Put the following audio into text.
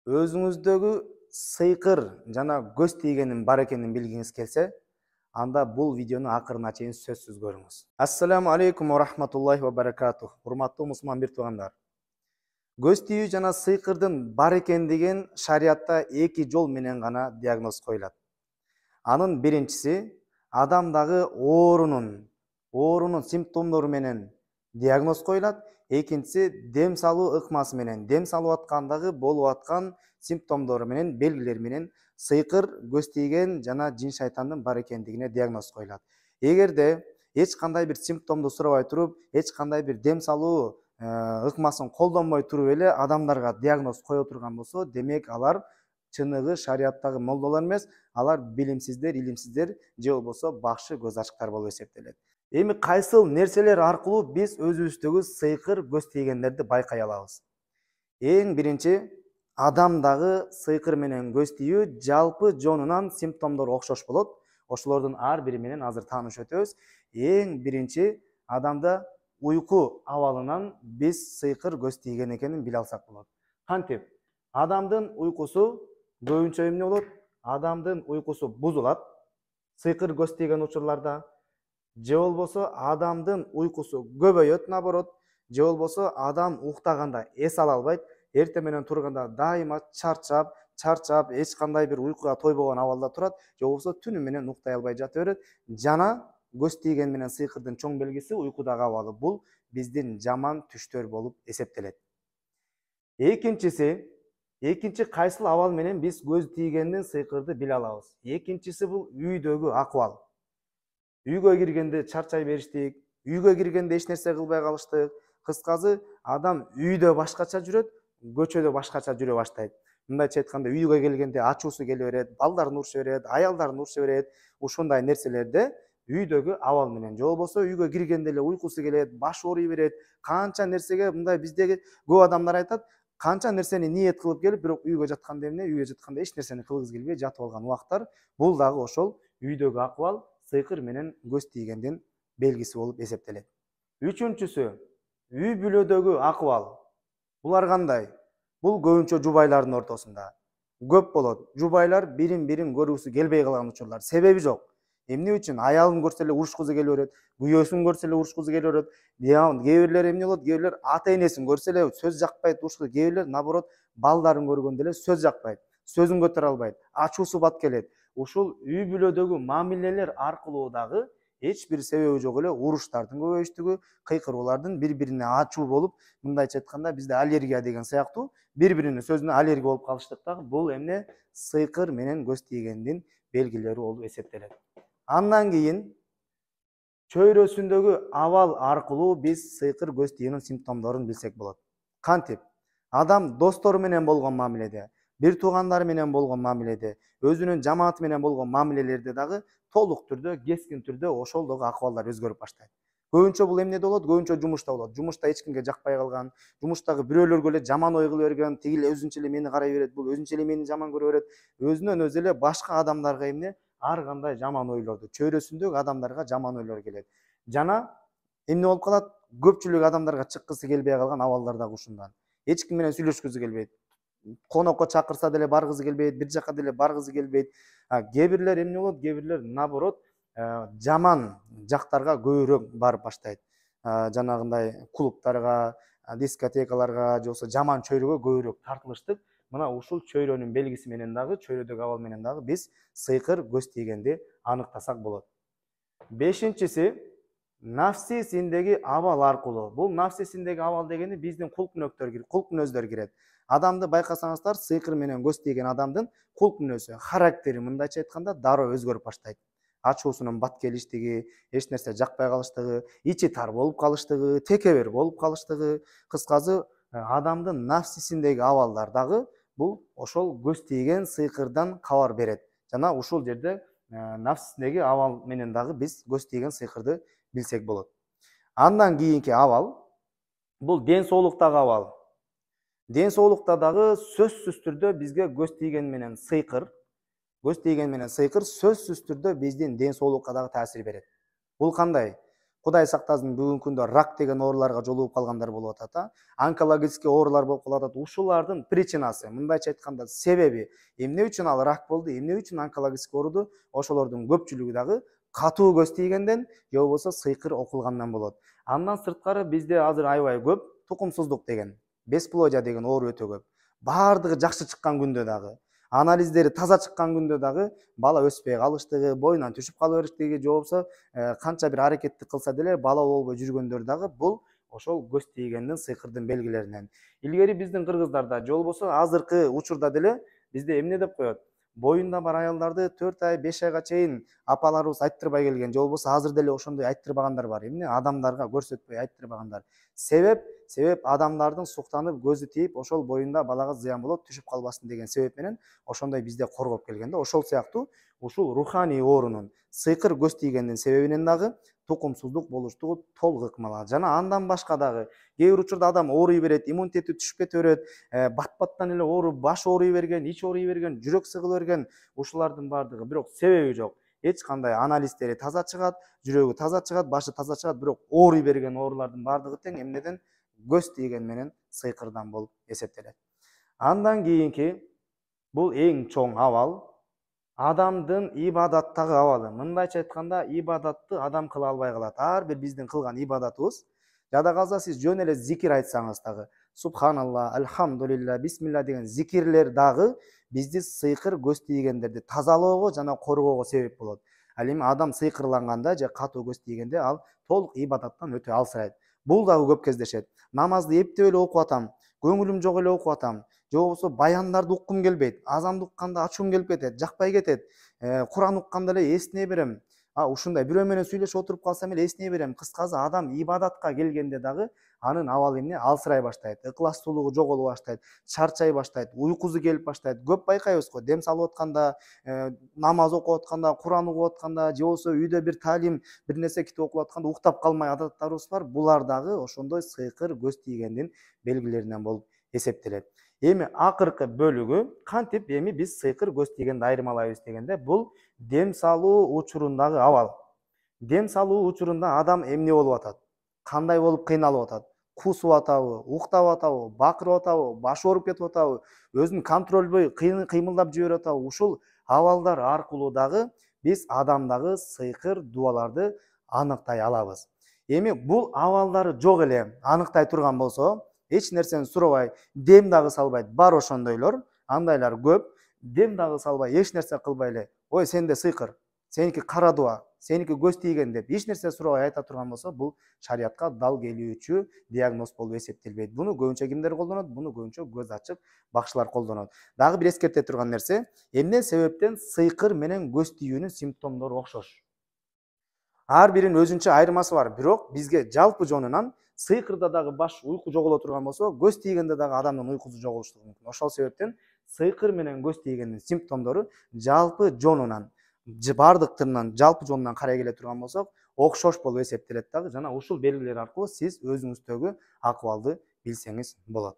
өзүңүздөгү сыйкыр жана көз тийгендин бар экенин билгиңиз келсе, анда бул видеону акырына чейин сөзсүз көрүңүз. Ассаламу алейкум ва рахматуллахи ва баракатух. Урматтуу мусулман бир туугандар. Көз тийүү жана сыйкырдын бар экендигин шариатта эки жол менен гана диагноз коюлат. Анын биринчиси адамдагы оорунун симптомдору менен диагноз коюлат. Экинчиси дем салуу ыкмасы менен, дем салып аткандагы болуп аткан симптомдору менен, белгилери менен сыйкыр, көз тийген жана жин шайтандын бар экендигине диагноз коюлат. Эгерде эч кандай бир симптомду сурабай туруп, эч кандай бир дем салуу ыкмасын колдонбой туруп эле адамдарга диагноз кое турган болсо, демек алар чыныгы шариаттагы молдолор эмес, алар билимсиздер, илимсиздер же болбосо бакшы көз ачыктар болуп эсептелет. Эми кайсыл нерселер аркылуу биз өзүбүздөгү сыйкыр, көз тийгендерди байкай алабыз? Эң биринчи, адамдагы сыйкыр менен көз тийүү жалпы жонунан симптомдору окшош болот. Ошолордун ар бири менен азыр таанышып өтөбүз. Эң биринчи, адамда уйку абалынан биз сыйкыр, көз тийген экенин биле алсак болот. Кантип? Адамдын уйкусу көбүнчө эмне болот? Адамдын уйкусу бузулат. Сыйкыр, көз тийген учурларда же болбосо адамдын уйкусу көбөйөт, наоборот, же болбосо адам уктаганда эс ала албайт, эртең менен турганда дайыма чарчап, эч кандай бир уйкуга тойбогон абалда турат, же болбосо түнү менен уктай албай жата берет. Жана көз тийген менен сыйкырдын чоң белгиси уйкудагы абалы. Бул биздин жаман түштөр болуп эсептелет. Экинчи кайсыл абал менен биз көз тийгендин сыйкырды биле алабыз? Экинчиси бул үйдөгү акыбал. Үйгө киргенде чарчай бериштик, үйгө киргенде эч нерсе кылбай калыштык. Кыскасы, адам үйдө башкача жүрөт, көчөдө башкача жүрө баштайт. Мындайча айтканда, үйгө келгенде ачуусу келе берет, балдарын уруша берет, аялдарын уруша берет. Ушундай нерселерде үйдөгү абал менен, же болбосо үйгө киргенде эле уйкусу келет, башы ооруй берет. Канча нерсеге мындай биздеги көп адамдар айтат, канча нерсени ниет кылып келип, бирок үйгө жатканда эч нерсени кылгысы келбей жатып алган убактар, бул дагы ошол үйдөгү акыбал сыйкыр менен көз тийгендин белгиси болуп эсептелет. Үчүнчүсү, үй бүлөдөгү акыбал. Булар кандай? Бул көбүнчө жубайлардын ортосунда көп болот. Жубайлар бирин көргүсү келбей калган учурлар. Себеби жок. Эмне үчүн? Аялын көрсө эле урушкусу келе берет, күйөөсүн көрсө эле урушкусу келе берет. Кээ бирлер эмне болот? Кээ бирлер ата энесин көрсө эле сөз жакпайт, урушкусу. Кээ бирлер наоборот, балдарын көргөндө эле сөз жакпайт, сөзүн көтөрө албайт, ачуусу бат келет. Ушул үй бүлөдөгү мамилелер аркылуу дагы эч бир себеби жок эле уруштардын көбөйүштүгү, кыйкыруулардын, бири-бирине ачуу болуп, мындайча айтканда бизде аллергия деген сыяктуу бири-биринин сөзүнө аллергия болуп калыштык дагы бул эмне? Сыйкыр менен көз тийгендин белгилери болуп эсептелет. Андан кийин чөйрөсүндөгү абал аркылуу биз сыйкыр, көз тийгендин симптомдорун билсек болот. Кантип? Адам достору менен болгон мамиледе, бир туугандары менен болгон мамиледе, өзүнүн жамааты менен болгон мамилелерде дагы толук түрдө, кескин түрдө ошол дагы акыбалдар өзгөрүп баштайт. Көбүнчө бул эмнеде болот? Көбүнчө жумушта болот. Жумушта эч кимге жакпай калган, жумуштагы бирөөлөргө эле жаман ой кыла берген, тиги эле өзүнчө эле мени карай берет, бул өзүнчө эле мени жаман көрө берет. Өзүнөн өзү эле башка адамдарга эмне? Ар кандай жаман ойлорду, чөйрөсүндөгү адамдарга жаман ойлор келет. Жана эмне болуп калат? Көпчүлүк адамдарга чыккысы келбей калган абалдар дагы ушундан. Эч ким менен сүйлөшкүсү келбейт. Конокко чакырса деле баргысы келбейт, бир жака деле баргысы келбейт. Кээ бирлер эмне болот? Кээ бирлер наоборот жаман жактарга көбүрөөк барып баштайт. Жанагындай клубтарга, дискотекаларга, же болбосо жаман чөйрөгө көбүрөөк тартылыштык. Мына ушул чөйрөнүн белгиси менен дагы, чөйрөдөгү абал менен дагы биз сыйкыр, көз тийгенди аныктасак болот. Бешинчиси, нафсисиндеги абал аркылуу. Бул нафсисиндеги абал дегени биздин кулк мүнөздөр кирет. Адамды байкасаңыздар, сыйкыр менен көз тийген адамдын кулк мүнөзү, характери мындайча айтканда дароо өзгөрүп баштайт. Ачуусунун бат келиштиги, эч нерсе жакпай калыштыгы, ичи тар болуп калыштыгы, текебер болуп калыштыгы, кыскасы адамдын нафсисиндеги абалдар дагы бул ошол көз тийген сыйкырдан кабар берет. Жана ушул жерде нафсисиндеги абал менен дагы биз көз тийген сыйкырды билсек болот. Андан кийинки абал бул ден соолуктагы абал. Ден соолукта дагы сөзсүз түрдө бизге көз тийген менен сыйкыр сөзсүз түрдө биздин ден соолукка дагы таасир берет. Бул кандай? Кудай сактасын, бүгүнкү күндө рак деген ооруларга жолугуп калгандар болуп атат. Онкологический оорулар болуп калат. Ушулардын причинасы, мындайча айтканда себеби, эмне үчүн ал рак болду, эмне үчүн онкологический ооруду, ошолордун көпчүлүгү дагы катуу көз тийгенден же болбосо сыйкыр окулгандан болот. Андан сырткары бизде азыр аябай көп тукумсуздук деген, бесплодия деген оору өтө көп. Баардыгы жакшы чыккан күндө дагы, анализдери таза чыккан күндө дагы бала өспөй калыштыгы, боюнан түшүп кала бериштиги же болбосо канча бир аракетти кылса деле бала болбой жүргөндөр дагы бул ошол көз тийгендин, сыйкырдын белгилеринен. Илгери биздин кыргыздарда же болбосо азыркы учурда деле бизде эмне деп коет? Боюнда бар аялдарды 4 ай, 5 айга чейин апаларыбыз айттырбай келген, же болбосо азыр деле ошондой айттырбагандар бар. Эмне адамдарга көрсөтпөй айттырбагандар. Себеп адамдардын суктанып көзү тийип, ошол боюнда балага зыян болот, түшүп калбасын деген себеп менен ошондой бизде коргоп келген да. Ошол сыяктуу ушул руханий оорунун, сыйкыр көз тийгендин себебинен дагы тукумсуздук болуштугу толук ыкмалар. Жана андан башка дагы кээ бир учурда адам ооруй берет, иммунитети түшүп кете берет, бат-баттан эле оору, баш ооруй берген, ич ооруй берген, жүрөк сыгыла берген, ушулардын баардыгы бирок себеби жок. Эч кандай анализдери таза чыгат, жүрөгү таза чыгат, башы таза чыгат, бирок ооруй берген оорулардын баардыгы тең эмнеден? Көз тийген менен сыйкырдан болуп эсептелет. Андан кийинки бул эң чоң абал адамдын ибадаттагы абалы. Мындайча айтканда, ибадатты адам кыла албай калат. Ар бир биздин кылган ибадатыбыз, жада калса сиз жөн эле зикир айтсаңыз дагы, субханалла, альхамдулилля, бисмилля деген зикирлер дагы бизди сыйкыр көз тийгендерди тазалоого жана коргоого себеп болот. Ал эми адам сыйкырланганда же катуу көз тийгенде ал толук ибадаттан өтө алсырайт. Бул дагы көп кездешет. Намазды эптеп эле окуп атам, көңүлүм жок эле окуп атам, же болбосо баяндарды уккум келбейт, азанды укканда ачуум келип кетет, жакпай кетет, Куран укканда эле эсине берем, ушундай бирөө менен сүйлөшүп отуруп калсам эле эсине берем. Кыскасы, адам ибадатка келгенде дагы анын абалы эмне? Алсырай баштайт, ыкластуулугу жоголо баштайт, чарчай баштайт, уйкусу келип баштайт. Көп байкайбыз го, дем салып атканда, намаз окуп атканда, Куран угуп атканда, же болбосо үйдө бир таалим, бир нерсе китеп окуп атканда уктап калмай адаттарыбыз бар. Булар дагы ошондой сыйкыр көз тийгендин белгилеринен болуп эсептелет. Эми акыркы бөлүгү кантип эми биз сыйкыр көз тийгенди айырмалайбыз дегенде, бул дем салуу учурундагы абал. Дем салуу учурунда адам эмне болуп атат? Кандай болуп кыйналып атат? Кусуп атабы, уктап атабы, бакырып атабы, башы ооруп кетип атабы, өзүн контролбой кыймылдап жиберип атабы? Ушул абалдар аркылуу дагы биз адамдагы сыйкыр дубаларды аныктай алабыз. Эми бул абалдары жок эле аныктай турган болсо, эч нерсени сурабай, дем дагы салбай, бар ошондойлор, андайлар көп. Дем дагы салбай, эч нерсе кылбай эле, ой сенде сыйкыр, сеники кара дуба, сеники көз тийген деп эч нерсе сурабай айта турган болсо, бул шариятка дал келүүчү диагноз болуп эсептелбейт. Буну көбүнчө кимдер колдонот? Буну көбүнчө көз ачык бакчылар колдонот. Дагы бир эскерте турган нерсе, эмне себептен сыйкыр менен көз тийүүнүн симптомдору окшош? Ар биринин өзүнчө айырмасы бар, бирок бизге жалпы жонунан сыйкырда дагы баш уйку жоголо турган болсо, көз тийгенде дагы адамдын уйкусу жоголуштугу мүмкүн. Ошол себептен сыйкыр менен көз тийгендин симптомдору жалпы жонунан, бардыктарынан, жалпы жонунан карай келе турган болсок, окшош болуп эсептелет дагы. Жана ушул белгилер аркылуу сиз өзүңүздөгү акыбалды билсеңиз болот.